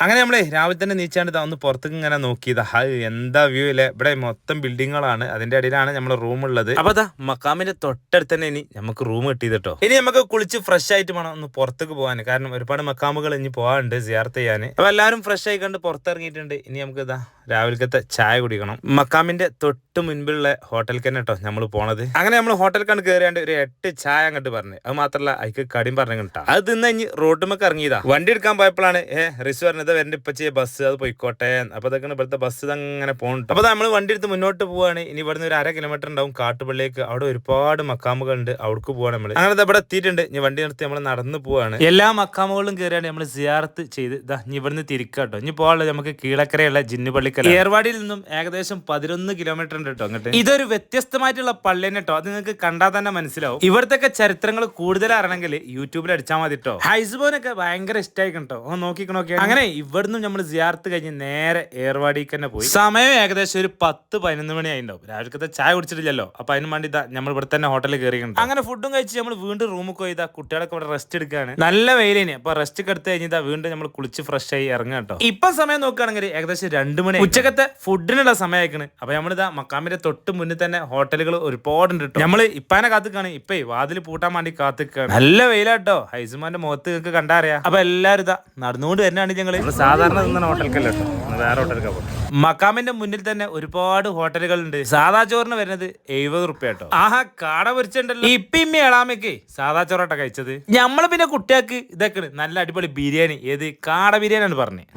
അങ്ങനെ നമ്മളെ രാവിലെ തന്നെ നീച്ചാണ്ട് ഇതാ ഒന്ന് പുറത്തേക്ക് ഇങ്ങനെ നോക്കിയതാ. എന്താ വ്യൂ ഇല്ലേ, ഇവിടെ മൊത്തം ബിൽഡിങ്ങുകളാണ്, അതിന്റെ അടിയിലാണ് നമ്മുടെ റൂം ഉള്ളത്. അപ്പൊ അതാ മക്കാമിന്റെ തൊട്ടടുത്ത് തന്നെ ഇനി നമുക്ക് റൂം കിട്ടിയതട്ടോ. ഇനി നമുക്ക് കുളിച്ച് ഫ്രഷ് ആയിട്ട് വേണം ഒന്ന് പുറത്തേക്ക് പോകാൻ, കാരണം ഒരുപാട് മക്കാമുകൾ ഇനി പോകാനുണ്ട് സിയാറത്ത് ചെയ്യാൻ. അപ്പൊ എല്ലാവരും ഫ്രഷ് ആയി കണ്ട് പുറത്തിറങ്ങിയിട്ടുണ്ട്. ഇനി നമുക്ക് ഇതാ രാവിലത്തെ ചായ കുടിക്കണം. മക്കാമിന്റെ തൊട്ട് മുൻപിലുള്ള ഹോട്ടലിൽ തന്നെ കേട്ടോ നമ്മൾ പോണത്. അങ്ങനെ നമ്മൾ ഹോട്ടലിൽ കണ്ട് കയറിയാണ്ട് ഒരു 8 ചായ അങ്ങോട്ട് പറഞ്ഞു. അത് മാത്രല്ല അതിക്ക് കടിയും പറഞ്ഞു കിട്ടാ. അത് തിന്ന് കഴിഞ്ഞ് റോഡുമൊക്കെ ഇറങ്ങിയതാ. വണ്ടി എടുക്കാൻ പോയപ്പോഴാണ് റിസ് പറഞ്ഞത് വരണ്ട ഇപ്പച്ചേ ബസ് അത് പോയിക്കോട്ടെ. അപ്പൊ അതൊക്കെ ഇവിടുത്തെ ബസ് അങ്ങനെ പോകുന്നുണ്ട്. അപ്പൊ നമ്മൾ വണ്ടി എടുത്ത് മുന്നോട്ട് പോവാണ്. ഇനി ഇവിടുന്ന് ഒരു 1/2 കിലോമീറ്റർ ഉണ്ടാവും കാട്ടുപള്ളിലേക്ക്. അവിടെ ഒരുപാട് മക്കാമുകൾ ഉണ്ട്, അവിടേക്ക് പോവാണ് നമ്മള്. അങ്ങനെ ഇവിടെ എത്തിയിട്ടുണ്ട്. ഇനി വണ്ടി നിർത്തി നമ്മൾ നടന്നു പോവാണ്. എല്ലാ മക്കാമുകളും കയറിയാണ് നമ്മൾ സിയാറത്ത് ചെയ്ത് ഇതാ ഇനി ഇവിടുന്ന് തിരിക്കാട്ടോ. ഇനി പോകാനുള്ളത് നമുക്ക് കീഴക്കരയുള്ള ജിന്നുപള്ളിക്കര. ഏർവാടിയിൽ നിന്നും ഏകദേശം 11 കിലോമീറ്റർ ഉണ്ട് കേട്ടോ അങ്ങോട്ട്. ഇതൊരു വ്യത്യസ്തമായിട്ടുള്ള പള്ളിനെ കേട്ടോ. അത് നിങ്ങൾക്ക് കണ്ടാൽ തന്നെ മനസ്സിലാവും. ഇവിടത്തെ ചരിത്രങ്ങൾ കൂടുതൽ അറിയണമെങ്കിൽ യൂട്യൂബിൽ അടിച്ചാൽ മതി കേട്ടോ. ഹൈസ്ബോനൊക്കെ ഭയങ്കര ഇഷ്ടമായിക്കും കേട്ടോ. നോക്കി അങ്ങനെ ഇവിടുന്ന് നമ്മൾ സിയാറത്ത് കഴിഞ്ഞ് നേരെ ഏർവാടിക്ക് തന്നെ പോയി. സമയം ഏകദേശം ഒരു 10-11 മണി ആയിട്ടുണ്ടാവും. രാവിലത്തെ ചായ കുടിച്ചിട്ടില്ലല്ലോ. അപ്പൊ അതിന് വേണ്ടി നമ്മൾ ഇവിടെ തന്നെ ഹോട്ടലിൽ കയറിയിട്ടുണ്ട്. അങ്ങനെ ഫുഡും കഴിച്ച് നമ്മൾ വീണ്ടും റൂമിൽ പോയി കുട്ടികളൊക്കെ ഇവിടെ റെസ്റ്റ് എടുക്കുകയാണ്. നല്ല വെയിലിന്. അപ്പൊ റെസ്റ്റ് ഒക്കെ എടുത്ത് കഴിഞ്ഞാൽ വീണ്ടും നമ്മൾ കുളിച്ച് ഫ്രഷ് ആയി ഇറങ്ങാം കേട്ടോ. ഇപ്പൊ സമയം നോക്കുകയാണെങ്കിൽ ഏകദേശം 2 മണി. ഉച്ചക്കത്തെ ഫുഡിനുള്ള സമയമായിക്കണ്. അപ്പൊ നമ്മളിതാ മക്കാമിന്റെ തൊട്ട് മുന്നിൽ തന്നെ ഹോട്ടലുകൾ ഒരുപാടുണ്ട് കേട്ടോ. നമ്മള് ഇപ്പാനെ കാത്തിക്കാണ്. ഇപ്പൊ വാതിൽ പൂട്ടാൻ വേണ്ടി കാത്തിക്കാണ്. നല്ല വെയിലാട്ടോ. ഹൈസുമാന്റെ മുഖത്ത് നിങ്ങൾക്ക് കണ്ടാ അറിയാം. അപ്പൊ എല്ലാവരും ഇതാ നടന്നുകൊണ്ട് തന്നെയാണ് ഞങ്ങള് സാധാരണ നിന്ന ഹോട്ടലിക്കല്ല കേട്ടോ, വേറെ ഹോട്ടലിക്കാ പോകും. മക്കാമിന്റെ മുന്നിൽ തന്നെ ഒരുപാട് ഹോട്ടലുകൾ ഉണ്ട്. സാധാ ചോറിന് വരുന്നത് 70 റുപ്യ കേട്ടോ. ആഹാ, കാട പൊരിച്ചിട്ടുണ്ടല്ലോ. ഇപ്പിമ്മ എളാമയ്ക്ക് സാധാ ചോറോട്ടാ കഴിച്ചത്. നമ്മള് പിന്നെ കുട്ടികൾക്ക് ഇതൊക്കെ നല്ല അടിപൊളി ബിരിയാണി, ഏത് കാട ബിരിയാണിയാണ് പറഞ്ഞത്.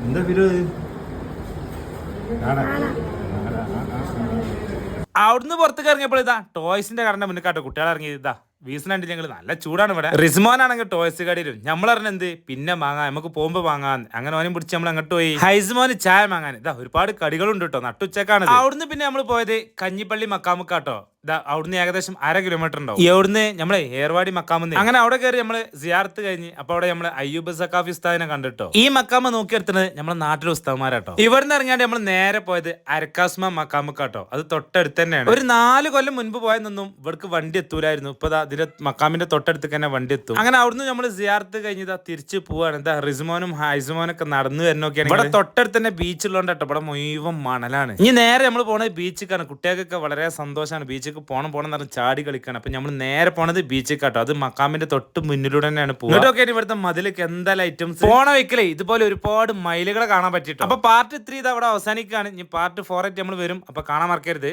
അവിടുന്ന് പുറത്തേക്ക് ഇറങ്ങിയപ്പോൾ ഇതാ ടോയ്സിന്റെ കടന്റെ മുന്നിൽ കാട്ടോ കുട്ടികൾ ഇറങ്ങിയത്. ഇതാ വീസിനാണ്ട് ഞങ്ങൾ നല്ല ചൂടാണ് ഇവിടെ. റിസ്മോനാണെങ്കിൽ ടോയ്സ് കടയിലും നമ്മൾ അറിഞ്ഞെന്ത് പിന്നെ വാങ്ങാൻ, നമുക്ക് പോകുമ്പോ വാങ്ങാൻ. അങ്ങനെ ഓനും പിടിച്ച് നമ്മൾ അങ്ങോട്ട് പോയി. ഹൈസ്മോന് ചായ വാങ്ങാൻ ഇതാ ഒരുപാട് കടികളുണ്ട് കേട്ടോ. നട്ടുച്ചക്കാണ്. അവിടുന്ന് പിന്നെ നമ്മൾ പോയത് കഞ്ഞിപ്പള്ളി മക്കാമുക്കാട്ടോ. അവിടുന്ന് ഏകദേശം 1/2 കിലോമീറ്റർ ഉണ്ടാവും. ഇവിടുന്ന് നമ്മളെ ഏർവാടി മക്കാമെന്ന്. അങ്ങനെ അവിടെ കയറി നമ്മള് സിയാറത്ത് കഴിഞ്ഞ് അപ്പൊ അവിടെ നമ്മള് അയ്യൂബ് സക്കാഫി ഉസ്താദിനെ കണ്ടിട്ടോ. ഈ മക്കാമ നോക്കിയെടുത്തത് നമ്മുടെ നാട്ടിലെ ഉസ്താദ്മാരാട്ടോ. ഇവിടുന്ന് ഇറങ്ങിയാണ്ട് നമ്മൾ നേരെ പോയത് അരക്കാസ്മ മക്കാമുക്കാട്ടോ. അത് തൊട്ടടുത്ത് തന്നെയാണ്. ഒരു 4 കൊല്ലം മുൻപ് പോയെന്നൊന്നും ഇവിടേക്ക് വണ്ടി എത്തൂലായിരുന്നു. ഇപ്പൊ ഇതിന്റെ മക്കാമിന്റെ തൊട്ടടുത്ത് തന്നെ വണ്ടി എത്തും. അങ്ങനെ അവിടുന്ന് നമ്മൾ സിയാറത്ത് കഴിഞ്ഞ് തിരിച്ച് പോവാണ്. എന്താ റിസ്മോനും ഹൈസ്മോനൊക്കെ നടന്നു വരുന്നൊക്കെയാണ്. ഇവിടെ തൊട്ടടുത്ത് തന്നെ ബീച്ചുള്ളതുകൊണ്ട് ഇവിടെ മുഴുവൻ മണലാണ്. ഇനി നേരെ നമ്മൾ പോണത് ബീച്ചിക്കാണ്. കുട്ടികൾക്കൊക്കെ വളരെ സന്തോഷമാണ്. ബീച്ചിൽ പോണം എന്ന് പറഞ്ഞ് ചാടി കളിക്കാണ്. അപ്പൊ നമ്മൾ നേരെ പോണത് ബീച്ചിൽ കാട്ടോ. അത് മക്കാമിന്റെ തൊട്ട് മുന്നിലൂടെ തന്നെയാണ് പോകുന്നത്. ഇവിടുത്തെ മതിലൊക്കെ എന്തായാലും ഐറ്റംസ് പോണ വെക്കലേ ഇതുപോലെ ഒരുപാട് മൈലുകളെ കാണാൻ പറ്റിട്ടോ. അപ്പൊ പാർട്ട് 3 ഇത് അവിടെ അവസാനിക്കുകയാണ്. ഇനി പാർട്ട് 4 ആയിട്ട് നമ്മൾ വരും. അപ്പൊ കാണാൻ മറക്കരുത്.